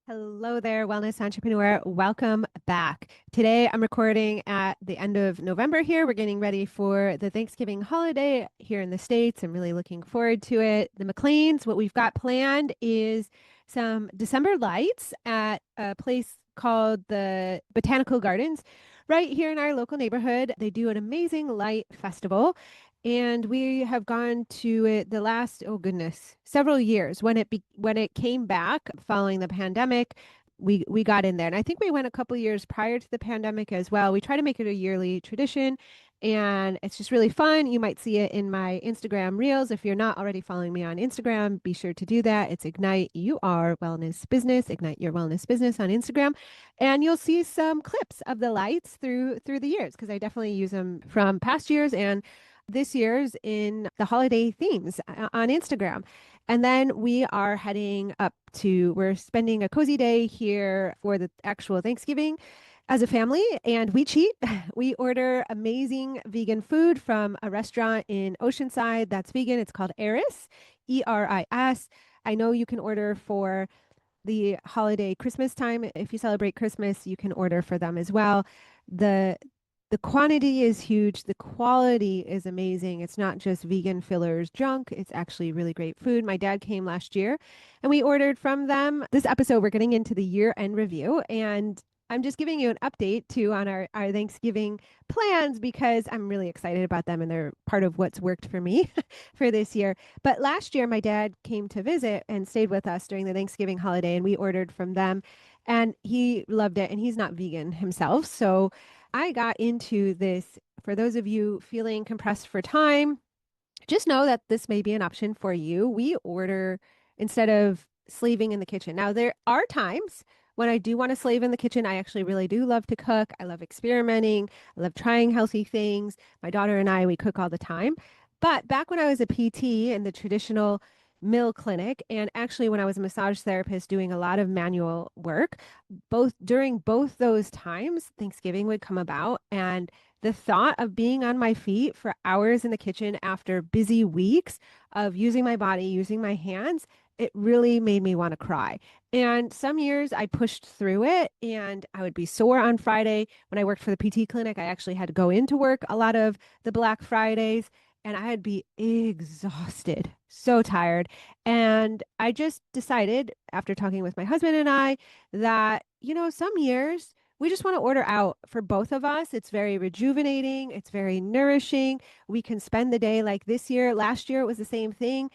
Hello there, wellness entrepreneur. Welcome back. Today I'm recording at the end of November here. We're getting ready for the Thanksgiving holiday here in the States. I'm really looking forward to it. The McLeans, what we've got planned is some December lights at a place called the Botanical Gardens right here in our local neighborhood. They do an amazing light festival. And we have gone to it the last, oh goodness, several years when it came back following the pandemic. We got in there, and I think we went a couple years prior to the pandemic as well. We try to make it a yearly tradition, and it's just really fun. You might see it in my Instagram reels. If you're not already following me on Instagram, be sure to do that. It's Ignite Your Wellness Business, Ignite Your Wellness Business on Instagram, and you'll see some clips of the lights through the years because I definitely use them from past years and this year's in the holiday themes on Instagram. And then we are we're spending a cozy day here for the actual Thanksgiving as a family, and we cheat. We order amazing vegan food from a restaurant in Oceanside that's vegan. It's called Eris, Eris. I know you can order for the holiday Christmas time. If you celebrate Christmas, you can order for them as well. The the quantity is huge. The quality is amazing. It's not just vegan fillers junk. It's actually really great food. My dad came last year and we ordered from them. This episode, we're getting into the year-end review, and I'm just giving you an update too on our Thanksgiving plans because I'm really excited about them and they're part of what's worked for me for this year. But last year, my dad came to visit and stayed with us during the Thanksgiving holiday, and we ordered from them and he loved it. And he's not vegan himself. So I got into this. For those of you feeling compressed for time, just know that this may be an option for you. We order instead of slaving in the kitchen. Now, there are times when I do want to slave in the kitchen. I actually really do love to cook. I love experimenting. I love trying healthy things. My daughter and I, we cook all the time. But back when I was a PT in the traditional mill clinic, and actually when I was a massage therapist doing a lot of manual work, both those times, Thanksgiving would come about, and the thought of being on my feet for hours in the kitchen after busy weeks of using my body, using my hands, it really made me want to cry. And some years I pushed through it and I would be sore on Friday. When I worked for the PT clinic, I actually had to go into work a lot of the Black Fridays and I'd be exhausted, so tired. And I just decided after talking with my husband and I that, some years we just want to order out for both of us. It's very rejuvenating, it's very nourishing. We can spend the day like this year. Last year, it was the same thing.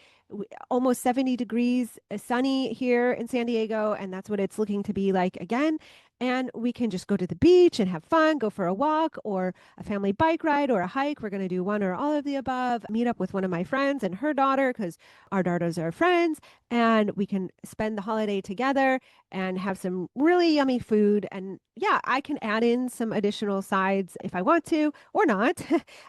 Almost 70 degrees, sunny here in San Diego, and that's what it's looking to be like again. And we can just go to the beach and have fun, go for a walk or a family bike ride or a hike. We're going to do one or all of the above, meet up with one of my friends and her daughter because our daughters are friends, and we can spend the holiday together and have some really yummy food. And yeah, I can add in some additional sides if I want to or not.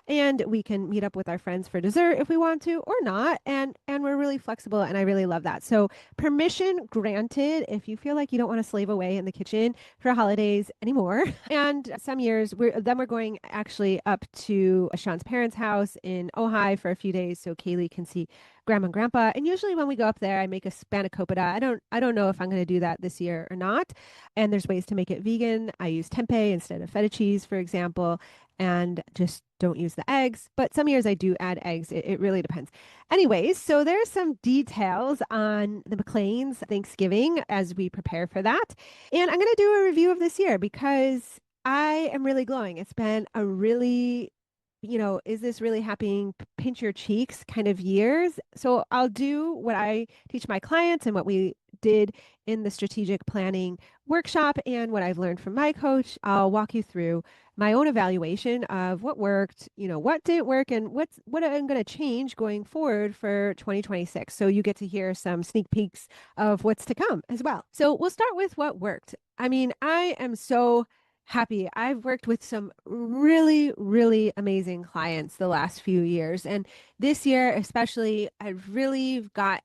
And we can meet up with our friends for dessert if we want to or not. And we're really flexible and I really love that. So permission granted if you feel like you don't want to slave away in the kitchen for holidays anymore. And some years we're going actually up to Sean's parents' house in Ojai for a few days so Kaylee can see grandma and grandpa. And usually when we go up there, I make a spanakopita. I don't know if I'm going to do that this year or not. And there's ways to make it vegan. I use tempeh instead of feta cheese, for example, and just don't use the eggs. But some years I do add eggs. It really depends. Anyways, so there's some details on the McLean's Thanksgiving as we prepare for that. And I'm going to do a review of this year because I am really glowing. It's been a really is this really happening? Pinch your cheeks kind of years. So I'll do what I teach my clients and what we did in the strategic planning workshop and what I've learned from my coach. I'll walk you through my own evaluation of what worked, what didn't work, and what I'm going to change going forward for 2026. So you get to hear some sneak peeks of what's to come as well. So we'll start with what worked. I mean, I am so happy. I've worked with some really, really amazing clients the last few years. And this year, especially,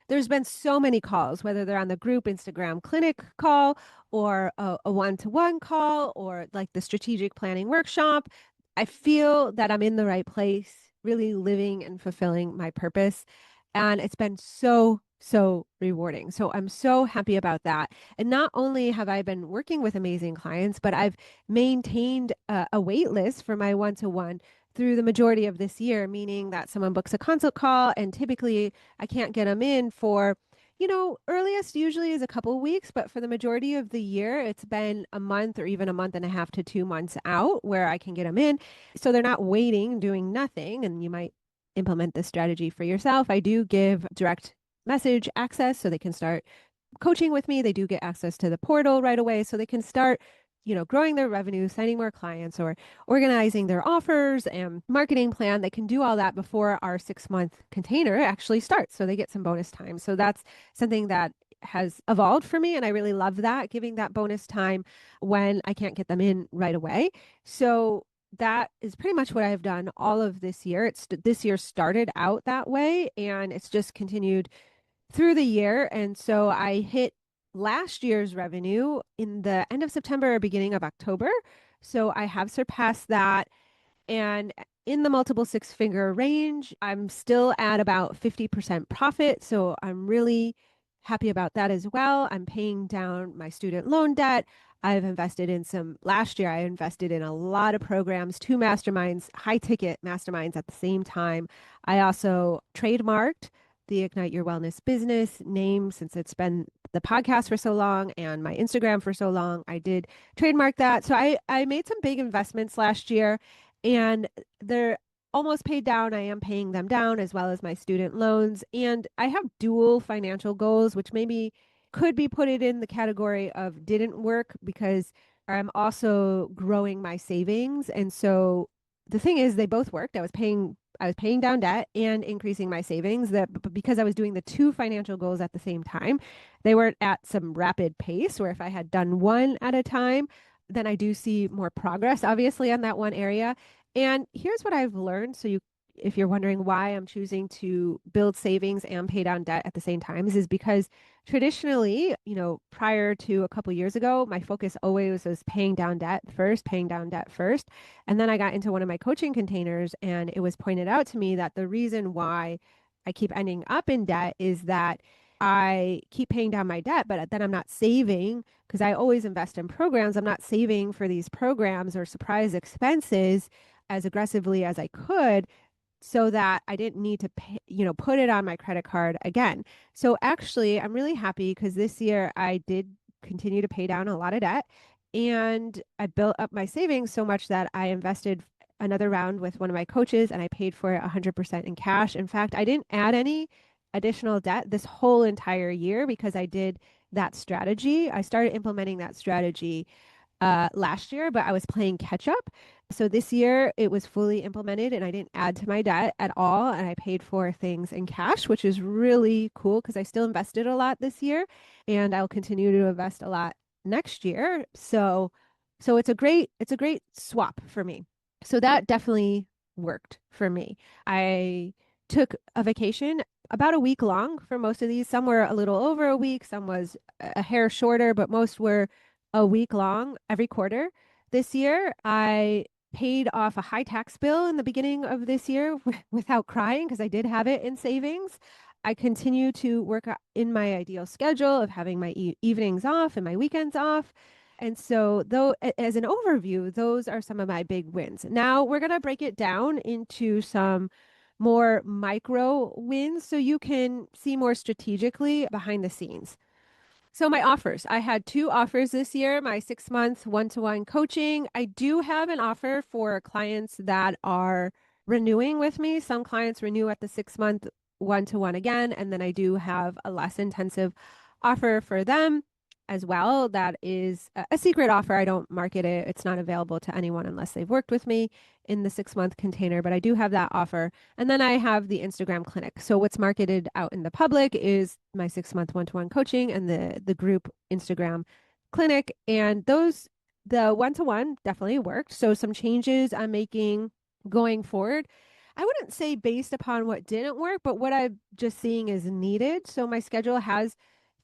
there's been so many calls, whether they're on the group Instagram clinic call or a one-to-one call or like the strategic planning workshop. I feel that I'm in the right place, really living and fulfilling my purpose. And it's been so so rewarding. So I'm so happy about that. And not only have I been working with amazing clients, but I've maintained a wait list for my one-to-one through the majority of this year, meaning that someone books a consult call and typically I can't get them in for, earliest usually is a couple of weeks, but for the majority of the year, it's been a month or even a month and a half to 2 months out where I can get them in. So they're not waiting, doing nothing. And you might implement this strategy for yourself. I do give direct message access so they can start coaching with me. They do get access to the portal right away so they can start, growing their revenue, signing more clients or organizing their offers and marketing plan. They can do all that before our 6 month container actually starts. So they get some bonus time. So that's something that has evolved for me. And I really love that, giving that bonus time when I can't get them in right away. So that is pretty much what I've done all of this year. This year started out that way and it's just continued through the year. And so I hit last year's revenue in the end of September or beginning of October. So I have surpassed that. And in the multiple six-figure range, I'm still at about 50% profit. So I'm really happy about that as well. I'm paying down my student loan debt. Last year, I invested in a lot of programs, two masterminds, high ticket masterminds at the same time. I also trademarked the Ignite Your Wellness Business name since it's been the podcast for so long and my Instagram for so long. I did trademark that. So I made some big investments last year and they're almost paid down. I am paying them down as well as my student loans. And I have dual financial goals, which maybe could be put it in the category of didn't work because I'm also growing my savings. And so the thing is they both worked. I was paying down debt and increasing my savings but because I was doing the two financial goals at the same time, they weren't at some rapid pace where if I had done one at a time, then I do see more progress, obviously, on that one area. And here's what I've learned. If you're wondering why I'm choosing to build savings and pay down debt at the same time, is because traditionally, prior to a couple years ago, my focus always was paying down debt first, paying down debt first. And then I got into one of my coaching containers, and it was pointed out to me that the reason why I keep ending up in debt is that I keep paying down my debt, but then I'm not saving because I always invest in programs. I'm not saving for these programs or surprise expenses as aggressively as I could so that I didn't need to pay, put it on my credit card again. So actually, I'm really happy because this year I did continue to pay down a lot of debt and I built up my savings so much that I invested another round with one of my coaches and I paid for it 100% in cash. In fact, I didn't add any additional debt this whole entire year because I did that strategy. I started implementing that strategy last year, but I was playing catch up. So this year it was fully implemented and I didn't add to my debt at all. And I paid for things in cash, which is really cool because I still invested a lot this year and I'll continue to invest a lot next year. So it's a great swap for me. So that definitely worked for me. I took a vacation about a week long for most of these. Some were a little over a week, some was a hair shorter, but most were a week long every quarter. This year, I paid off a high tax bill in the beginning of this year without crying because I did have it in savings. I continue to work in my ideal schedule of having my evenings off and my weekends off. And so, though, as an overview, those are some of my big wins. Now, we're going to break it down into some more micro wins so you can see more strategically behind the scenes. So my offers, I had two offers this year, my 6 month one-to-one coaching. I do have an offer for clients that are renewing with me. Some clients renew at the 6 month one-to-one again, and then I do have a less intensive offer for them as well. That is a secret offer. I don't market it. It's not available to anyone unless they've worked with me in the 6 month container, but I do have that offer. And then I have the Instagram clinic. So what's marketed out in the public is my 6 month one-to-one coaching and the group Instagram clinic. And the one-to-one definitely worked. So some changes I'm making going forward. I wouldn't say based upon what didn't work, but what I'm just seeing is needed. So my schedule has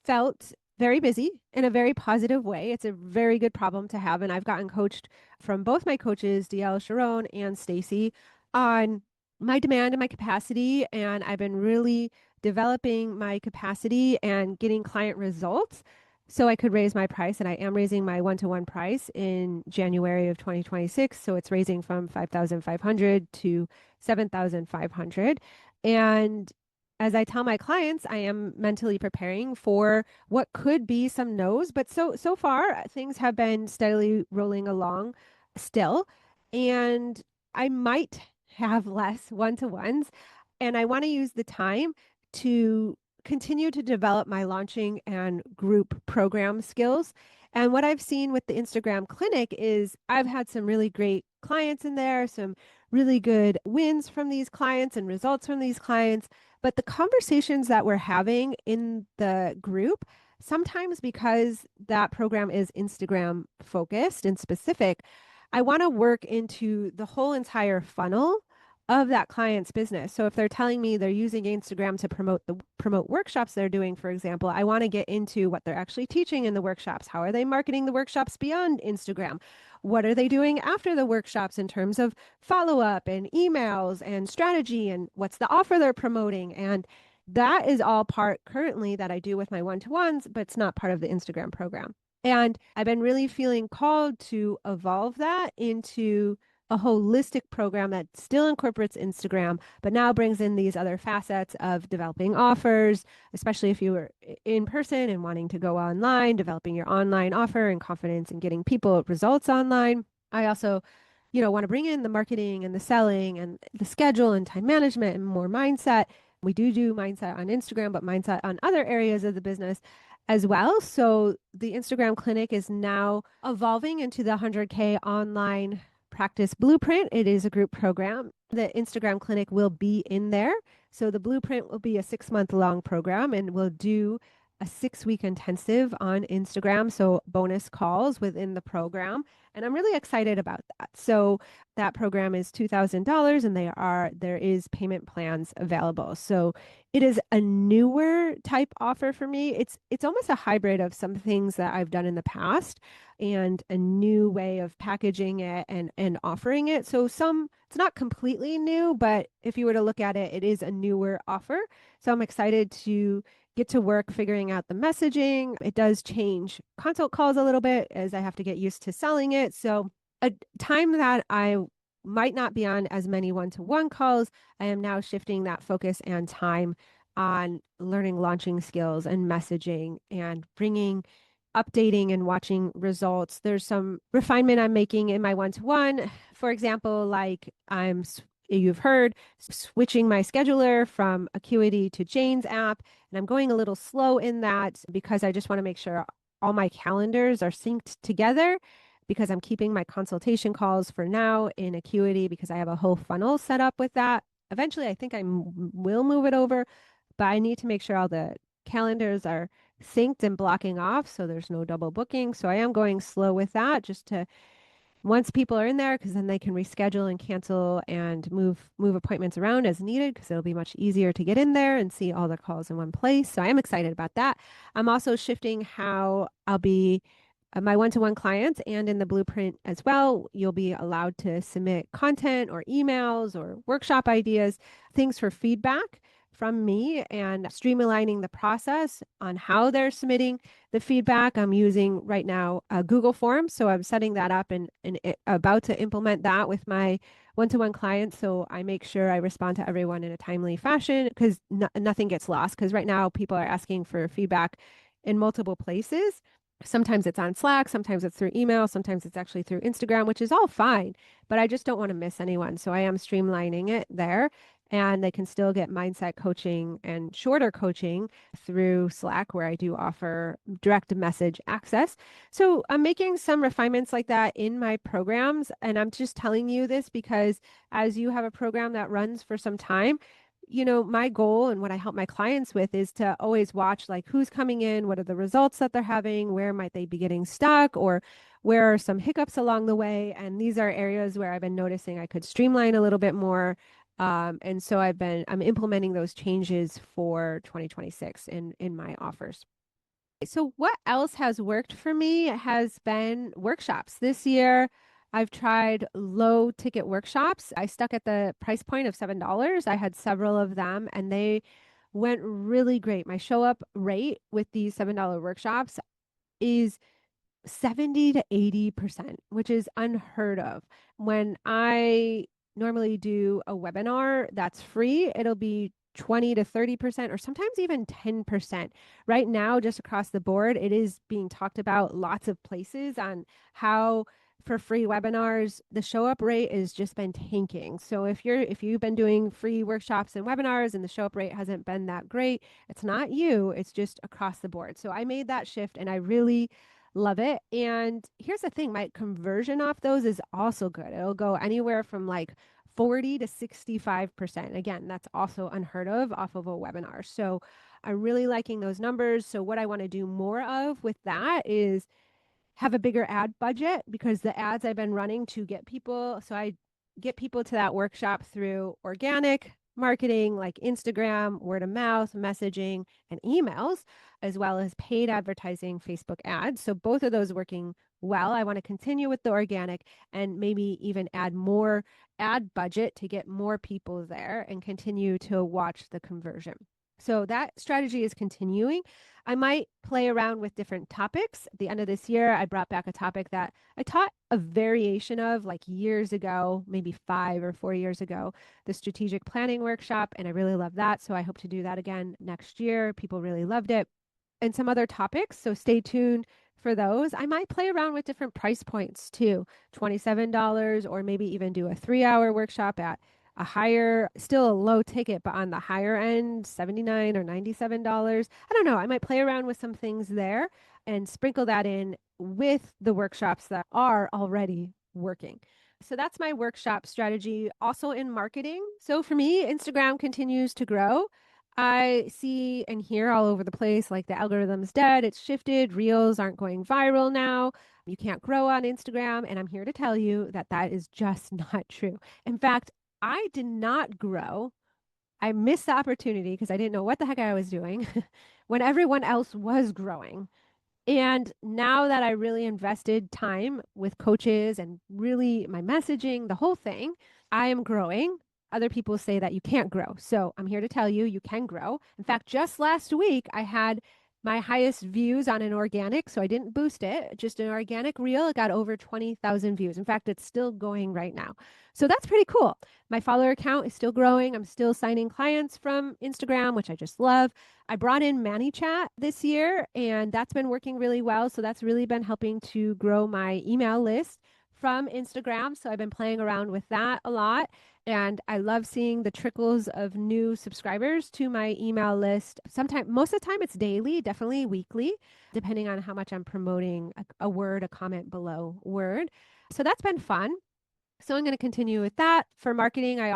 felt very busy in a very positive way. It's a very good problem to have. And I've gotten coached from both my coaches, DL Sharon and Stacy, on my demand and my capacity. And I've been really developing my capacity and getting client results so I could raise my price. And I am raising my one-to-one price in January of 2026. So it's raising from 5,500 to 7,500. And as I tell my clients, I am mentally preparing for what could be some no's, but so far things have been steadily rolling along still. And I might have less one-to-ones, and I want to use the time to continue to develop my launching and group program skills. And what I've seen with the Instagram clinic is I've had some really great clients in there, some really good wins from these clients and results from these clients. But the conversations that we're having in the group, sometimes because that program is Instagram focused and specific, I want to work into the whole entire funnel of that client's business. So if they're telling me they're using Instagram to promote workshops they're doing, for example, I want to get into what they're actually teaching in the workshops. How are they marketing the workshops beyond Instagram? What are they doing after the workshops in terms of follow-up and emails and strategy, and what's the offer they're promoting? And that is all part currently that I do with my one-to-ones, but it's not part of the Instagram program. And I've been really feeling called to evolve that into a holistic program that still incorporates Instagram, but now brings in these other facets of developing offers, especially if you were in person and wanting to go online, developing your online offer and confidence in getting people results online. I also, want to bring in the marketing and the selling and the schedule and time management and more mindset. We do mindset on Instagram, but mindset on other areas of the business as well. So the Instagram clinic is now evolving into the 100K online practice blueprint. It is a group program. The Instagram clinic will be in there. So the blueprint will be a 6-month long program, and we'll do a 6-week intensive on Instagram. So bonus calls within the program. And I'm really excited about that. So that program is $2,000, and there is payment plans available. So it is a newer type offer for me. It's almost a hybrid of some things that I've done in the past and a new way of packaging it and offering it. So it's not completely new, but if you were to look at it, it is a newer offer. So I'm excited to get to work figuring out the messaging. It does change consult calls a little bit as I have to get used to selling it. So a time that I might not be on as many one-to-one calls, I am now shifting that focus and time on learning launching skills and messaging and updating and watching results. There's some refinement I'm making in my one-to-one. For example, like you've heard, switching my scheduler from Acuity to Jane's app. And I'm going a little slow in that because I just want to make sure all my calendars are synced together, because I'm keeping my consultation calls for now in Acuity because I have a whole funnel set up with that. Eventually, I think I will move it over, but I need to make sure all the calendars are synced and blocking off so there's no double booking. So I am going slow with that just to once people are in there, because then they can reschedule and cancel and move appointments around as needed, because it'll be much easier to get in there and see all the calls in one place. So I am excited about that. I'm also shifting how I'll be my one-to-one clients, and in the blueprint as well, you'll be allowed to submit content or emails or workshop ideas, things for feedback from me, and streamlining the process on how they're submitting the feedback. I'm using right now Google Forms. So I'm setting that up and about to implement that with my one-to-one clients. So I make sure I respond to everyone in a timely fashion, because nothing gets lost. Because right now people are asking for feedback in multiple places. Sometimes it's on Slack, sometimes it's through email, sometimes it's actually through Instagram, which is all fine, but I just don't want to miss anyone. So I am streamlining it there, and they can still get mindset coaching and shorter coaching through Slack, where I do offer direct message access. So I'm making some refinements like that in my programs. And I'm just telling you this because as you have a program that runs for some time, my goal and what I help my clients with is to always watch like who's coming in, what are the results that they're having, where might they be getting stuck, or where are some hiccups along the way. And these are areas where I've been noticing I could streamline a little bit more. And so I'm implementing those changes for 2026 in my offers. So what else has worked for me has been workshops. This year, I've tried low ticket workshops. I stuck at the price point of $7. I had several of them, and they went really great. My show up rate with these $7 workshops is 70 to 80%, which is unheard of. When I normally do a webinar that's free, it'll be 20 to 30%, or sometimes even 10%. Right now, just across the board, it is being talked about lots of places on how for free webinars, the show up rate has just been tanking. So if you've been doing free workshops and webinars and the show up rate hasn't been that great, it's not you, it's just across the board. So I made that shift and I really love it. And here's the thing, my conversion off those is also good. It'll go anywhere from like 40 to 65%. Again, that's also unheard of off of a webinar. So I'm really liking those numbers. So what I want to do more of with that is have a bigger ad budget, because the ads I've been running to get people, so I get people to that workshop through organic marketing like Instagram, word of mouth, messaging, and emails, as well as paid advertising, Facebook ads. So both of those working well. I want to continue with the organic and maybe even add more ad budget to get more people there and continue to watch the conversion. So that strategy is continuing. I might play around with different topics. At the end of this year, I brought back a topic that I taught a variation of like years ago, maybe 5 or 4 years ago, the strategic planning workshop. And I really love that. So I hope to do that again next year. People really loved it. And some other topics. So stay tuned for those. I might play around with different price points too, $27, or maybe even do a 3-hour workshop at a higher, still a low ticket, but on the higher end, $79 or $97. I don't know. I might play around with some things there and sprinkle that in with the workshops that are already working. So that's my workshop strategy. Also in marketing. So for me, Instagram continues to grow. I see and hear all over the place like the algorithm's dead, it's shifted, reels aren't going viral now. You can't grow on Instagram. And I'm here to tell you that that is just not true. In fact, I did not grow. I missed the opportunity because I didn't know what the heck I was doing when everyone else was growing. And now that I really invested time with coaches and really my messaging, the whole thing, I am growing. Other people say that you can't grow. So I'm here to tell you, you can grow. In fact, just last week, I had my highest views on an organic. So I didn't boost it, just an organic reel. It got over 20,000 views. In fact, it's still going right now. So that's pretty cool. My follower count is still growing. I'm still signing clients from Instagram, which I just love. I brought in ManyChat this year, and that's been working really well. So that's really been helping to grow my email list from Instagram. So I've been playing around with that a lot. And I love seeing the trickles of new subscribers to my email list. Sometimes, most of the time, it's daily, definitely weekly, depending on how much I'm promoting a word, a comment below word. So that's been fun. So I'm going to continue with that. For marketing, I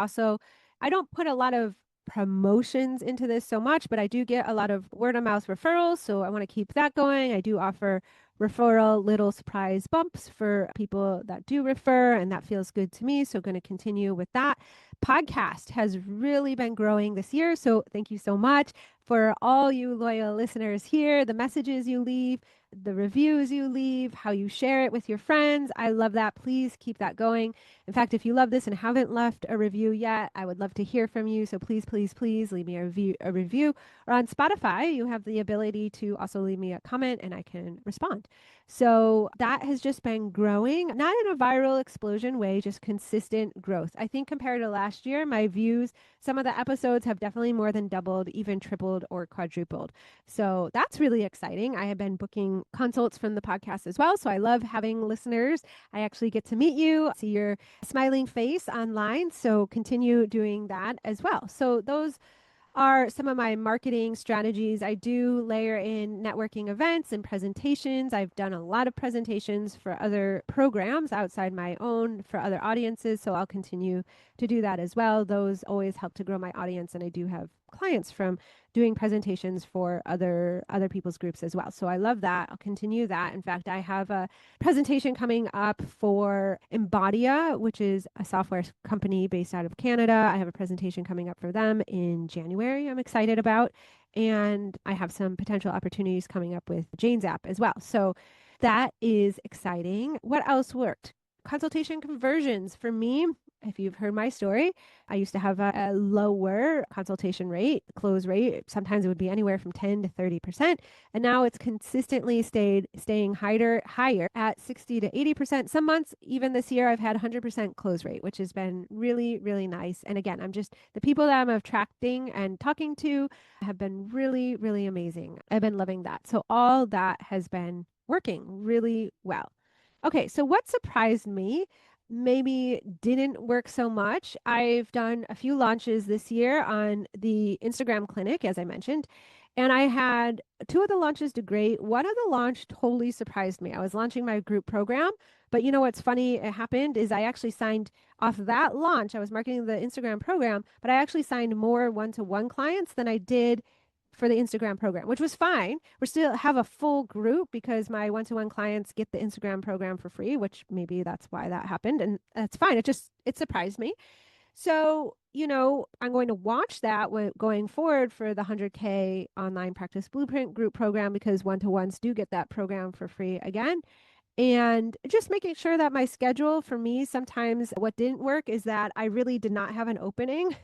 don't put a lot of promotions into this so much, but I do get a lot of word of mouth referrals. So I want to keep that going. I do offer referral little surprise bumps for people that do refer, and that feels good to me. So going to continue with that. Podcast has really been growing this year. So thank you so much for all you loyal listeners here, the messages you leave, the reviews you leave, how you share it with your friends. I love that. Please keep that going. In fact, if you love this and haven't left a review yet, I would love to hear from you. So please, please, please leave me a review. Or on Spotify, you have the ability to also leave me a comment and I can respond. So that has just been growing, not in a viral explosion way, just consistent growth. I think compared to last year, my views, some of the episodes have definitely more than doubled, even tripled or quadrupled. So that's really exciting. I have been booking consults from the podcast as well. So I love having listeners. I actually get to meet you, see your smiling face online. So continue doing that as well. So those are some of my marketing strategies. I do layer in networking events and presentations. I've done a lot of presentations for other programs outside my own for other audiences. So I'll continue to do that as well. Those always help to grow my audience. And I do have clients from doing presentations for other people's groups as well. So I love that. I'll continue that. In fact, I have a presentation coming up for Embodia, which is a software company based out of Canada. I have a presentation coming up for them in January I'm excited about. And I have some potential opportunities coming up with Jane's app as well. So that is exciting. What else worked? Consultation conversions for me. if you've heard my story, I used to have a lower consultation rate, close rate. Sometimes it would be anywhere from 10 to 30%. And now it's consistently staying higher at 60 to 80%. Some months, even this year, I've had 100% close rate, which has been really, really nice. And again, the people that I'm attracting and talking to have been really, really amazing. I've been loving that. So all that has been working really well. Okay, so what surprised me maybe didn't work so much. I've done a few launches this year on the Instagram clinic, as I mentioned, and I had two of the launches do great. One of the launch totally surprised me. I was launching my group program, but you know what's funny? It happened is I actually signed off that launch. I was marketing the Instagram program, but I actually signed more one-to-one clients than I did for the Instagram program, which was fine. We still have a full group because my one-to-one clients get the Instagram program for free, which maybe that's why that happened. And that's fine. It surprised me. So, I'm going to watch that going forward for the 100K online practice blueprint group program because one-to-ones do get that program for free again. And just making sure that my schedule for me, sometimes what didn't work is that I really did not have an opening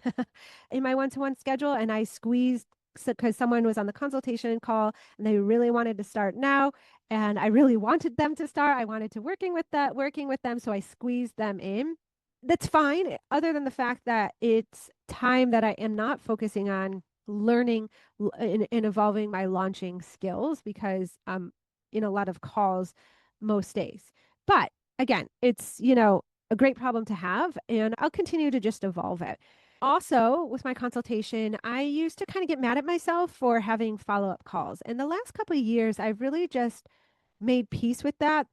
in my one-to-one schedule. And I squeezed because someone was on the consultation call and they really wanted to start now. And I really wanted them to start. I wanted to working with them. So I squeezed them in. That's fine, other than the fact that it's time that I am not focusing on learning and evolving my launching skills because I'm in a lot of calls most days. But again, it's, a great problem to have, and I'll continue to just evolve it. Also, with my consultation, I used to kind of get mad at myself for having follow-up calls. And the last couple of years, I've really just made peace with that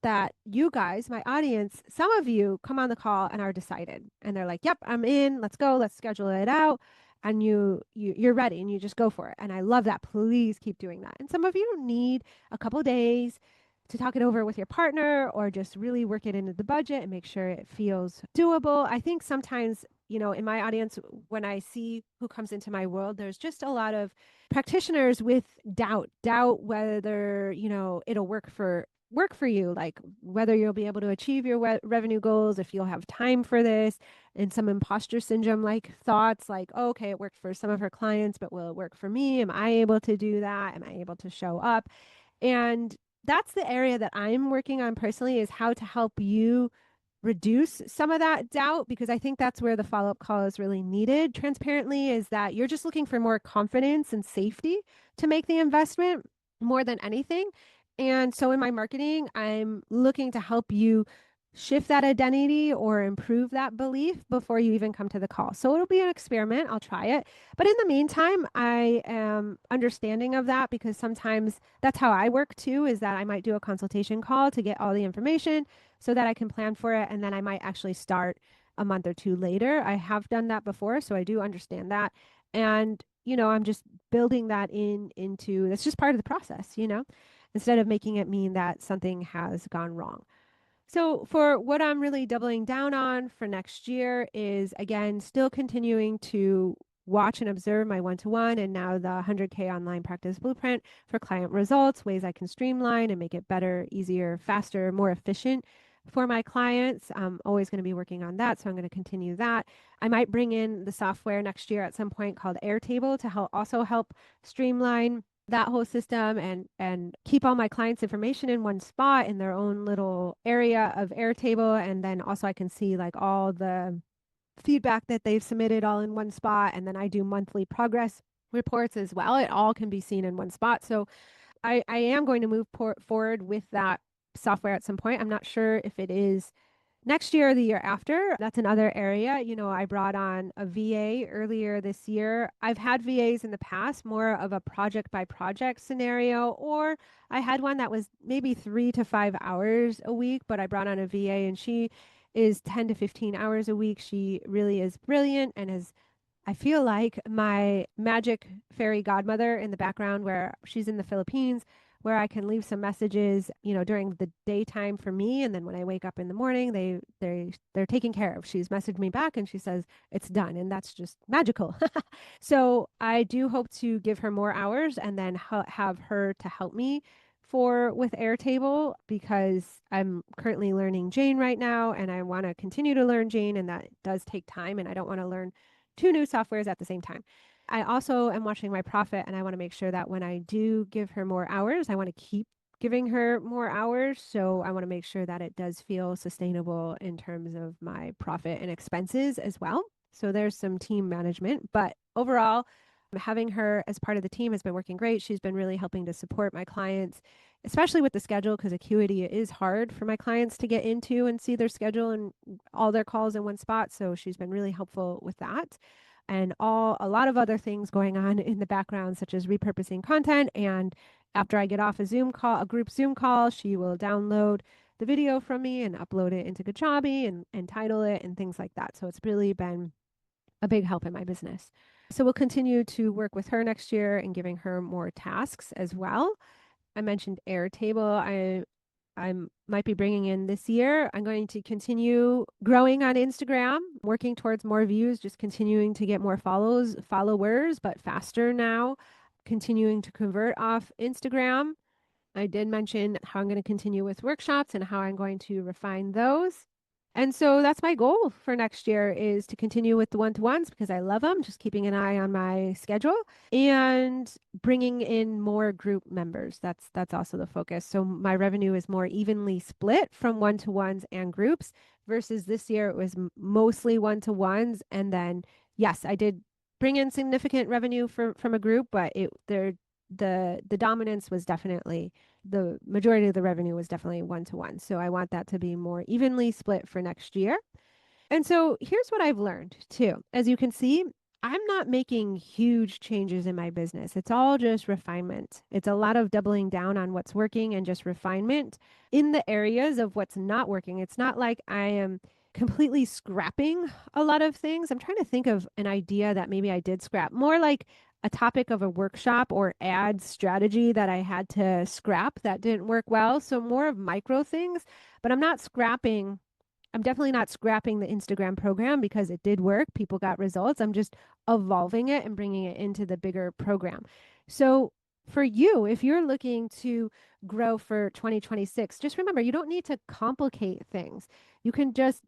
you guys, my audience, some of you come on the call and are decided and they're like, "Yep, I'm in. Let's go. Let's schedule it out." And you're ready and you just go for it. And I love that. Please keep doing that. And some of you need a couple days to talk it over with your partner or just really work it into the budget and make sure it feels doable. I think sometimes, in my audience, when I see who comes into my world, there's just a lot of practitioners with doubt whether, it'll work for you, like whether you'll be able to achieve your revenue goals, if you'll have time for this, and some imposter syndrome like thoughts like, oh, okay, it worked for some of her clients, but will it work for me? Am I able to do that? Am I able to show up? And that's the area that I'm working on personally, is how to help you reduce some of that doubt, because I think that's where the follow-up call is really needed. Transparently, is that you're just looking for more confidence and safety to make the investment more than anything. And so in my marketing, I'm looking to help you shift that identity or improve that belief before you even come to the call. So it'll be an experiment. I'll try it. But in the meantime, I am understanding of that, because sometimes that's how I work too, is that I might do a consultation call to get all the information so that I can plan for it. And then I might actually start a month or two later. I have done that before, so I do understand that. And, I'm just building that into that's just part of the process, instead of making it mean that something has gone wrong. So for what I'm really doubling down on for next year is, again, still continuing to watch and observe my one-to-one and now the 100K online practice blueprint for client results, ways I can streamline and make it better, easier, faster, more efficient for my clients. I'm always going to be working on that, so I'm going to continue that. I might bring in the software next year at some point called Airtable to also help streamline that whole system and keep all my clients' information in one spot in their own little area of Airtable. And then also I can see like all the feedback that they've submitted all in one spot. And then I do monthly progress reports as well. It all can be seen in one spot. So I am going to move forward with that software at some point. I'm not sure if it is next year or the year after. That's another area. I brought on a VA earlier this year. I've had VAs in the past, more of a project by project scenario, or I had one that was maybe 3 to 5 hours a week, but I brought on a VA and she is 10 to 15 hours a week. She really is brilliant and is, I feel like, my magic fairy godmother in the background, where she's in the Philippines, where I can leave some messages, during the daytime for me, and then when I wake up in the morning, they're taken care of. She's messaged me back and she says it's done, and that's just magical. So I do hope to give her more hours and then have her to help me with Airtable because I'm currently learning Jane right now and I want to continue to learn Jane, and that does take time and I don't want to learn two new softwares at the same time. I also am watching my profit and I want to make sure that when I do give her more hours, I want to keep giving her more hours. So I want to make sure that it does feel sustainable in terms of my profit and expenses as well. So there's some team management, but overall, having her as part of the team has been working great. She's been really helping to support my clients, especially with the schedule, because Acuity is hard for my clients to get into and see their schedule and all their calls in one spot. So she's been really helpful with that. And a lot of other things going on in the background, such as repurposing content. And after I get off a group Zoom call, she will download the video from me and upload it into Kajabi and title it and things like that. So it's really been a big help in my business. So we'll continue to work with her next year and giving her more tasks as well. I mentioned Airtable. I might be bringing in this year. I'm going to continue growing on Instagram, working towards more views, just continuing to get more followers, but faster now, continuing to convert off Instagram. I did mention how I'm going to continue with workshops and how I'm going to refine those. And so that's my goal for next year, is to continue with the one-to-ones because I love them, just keeping an eye on my schedule and bringing in more group members. That's also the focus. So my revenue is more evenly split from one-to-ones and groups versus this year it was mostly one-to-ones. And then, yes, I did bring in significant revenue from a group, but the dominance was definitely, the majority of the revenue was definitely one-to-one. So I want that to be more evenly split for next year. And so here's what I've learned too. As you can see, I'm not making huge changes in my business. It's all just refinement. It's a lot of doubling down on what's working and just refinement in the areas of what's not working. It's not like I am completely scrapping a lot of things. I'm trying to think of an idea that maybe I did scrap, more like a topic of a workshop or ad strategy that I had to scrap that didn't work well. So more of micro things, but I'm definitely not scrapping the Instagram program because it did work. People got results. I'm just evolving it and bringing it into the bigger program. So for you, if you're looking to grow for 2026, just remember, you don't need to complicate things. You can just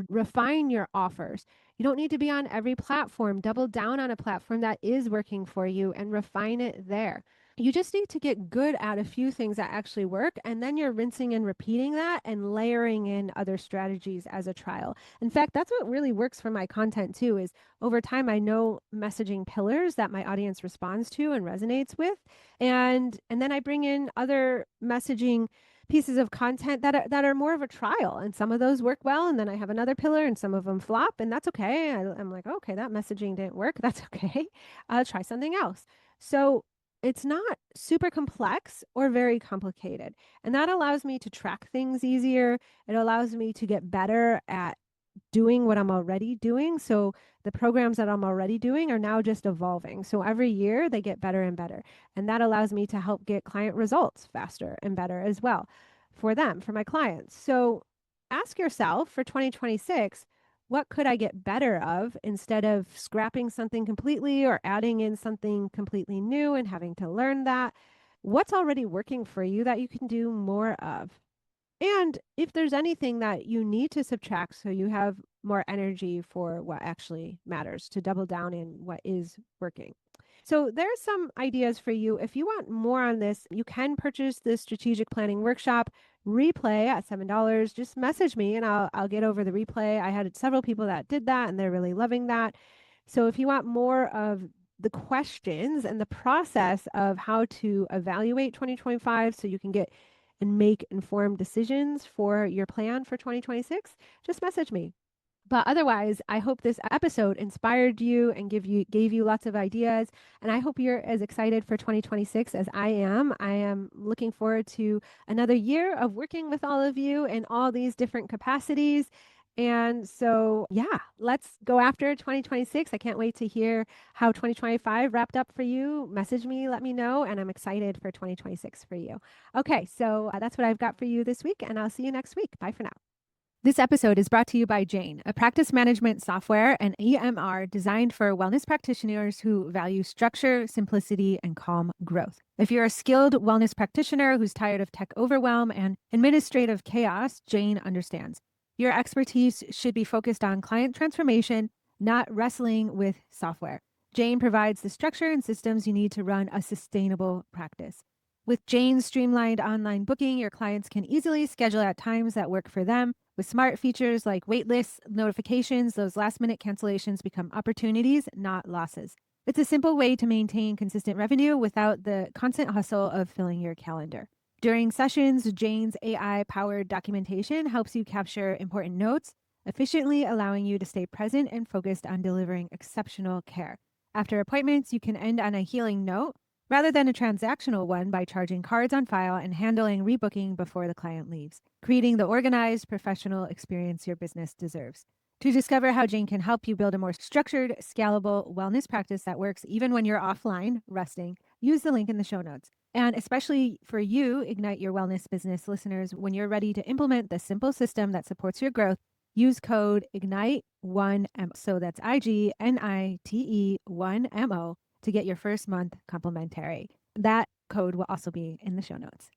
refine your offers. You don't need to be on every platform. Double down on a platform that is working for you and refine it there. You just need to get good at a few things that actually work, and then you're rinsing and repeating that and layering in other strategies as a trial. In fact, that's what really works for my content too, is over time I know messaging pillars that my audience responds to and resonates with, and then I bring in other messaging pieces of content that are more of a trial, and some of those work well, and then I have another pillar and some of them flop, and that's okay. I'm like, okay, that messaging didn't work. That's okay. I'll try something else. So it's not super complex or very complicated. And that allows me to track things easier. It allows me to get better at doing what I'm already doing. So the programs that I'm already doing are now just evolving. So every year they get better and better. And that allows me to help get client results faster and better as well for them, for my clients. So ask yourself for 2026, what could I get better of instead of scrapping something completely or adding in something completely new and having to learn that? What's already working for you that you can do more of? And if there's anything that you need to subtract so you have more energy for what actually matters, to double down in what is working. So there's some ideas for you. If you want more on this, you can purchase the strategic planning workshop replay at $7. Just message me and I'll get over the replay. I had several people that did that and they're really loving that. So if you want more of the questions and the process of how to evaluate 2025 so you can get and make informed decisions for your plan for 2026, just message me. But otherwise, I hope this episode inspired you and gave you lots of ideas. And I hope you're as excited for 2026 as I am. I am looking forward to another year of working with all of you in all these different capacities. And so, yeah, let's go after 2026. I can't wait to hear how 2025 wrapped up for you. Message me, let me know. And I'm excited for 2026 for you. Okay, so that's what I've got for you this week. And I'll see you next week. Bye for now. This episode is brought to you by Jane, a practice management software and EMR designed for wellness practitioners who value structure, simplicity, and calm growth. If you're a skilled wellness practitioner who's tired of tech overwhelm and administrative chaos, Jane understands. Your expertise should be focused on client transformation, not wrestling with software. Jane provides the structure and systems you need to run a sustainable practice. With Jane's streamlined online booking, your clients can easily schedule at times that work for them. With smart features like waitlist notifications, those last minute cancellations become opportunities, not losses. It's a simple way to maintain consistent revenue without the constant hustle of filling your calendar. During sessions, Jane's AI powered documentation helps you capture important notes, efficiently allowing you to stay present and focused on delivering exceptional care. After appointments, you can end on a healing note rather than a transactional one by charging cards on file and handling rebooking before the client leaves, creating the organized, professional experience your business deserves. To discover how Jane can help you build a more structured, scalable wellness practice that works even when you're offline, resting, use the link in the show notes. And especially for you, Ignite Your Wellness Business listeners, when you're ready to implement the simple system that supports your growth, use code IGNITE1MO. So that's IGNITE1MO to get your first month complimentary. That code will also be in the show notes.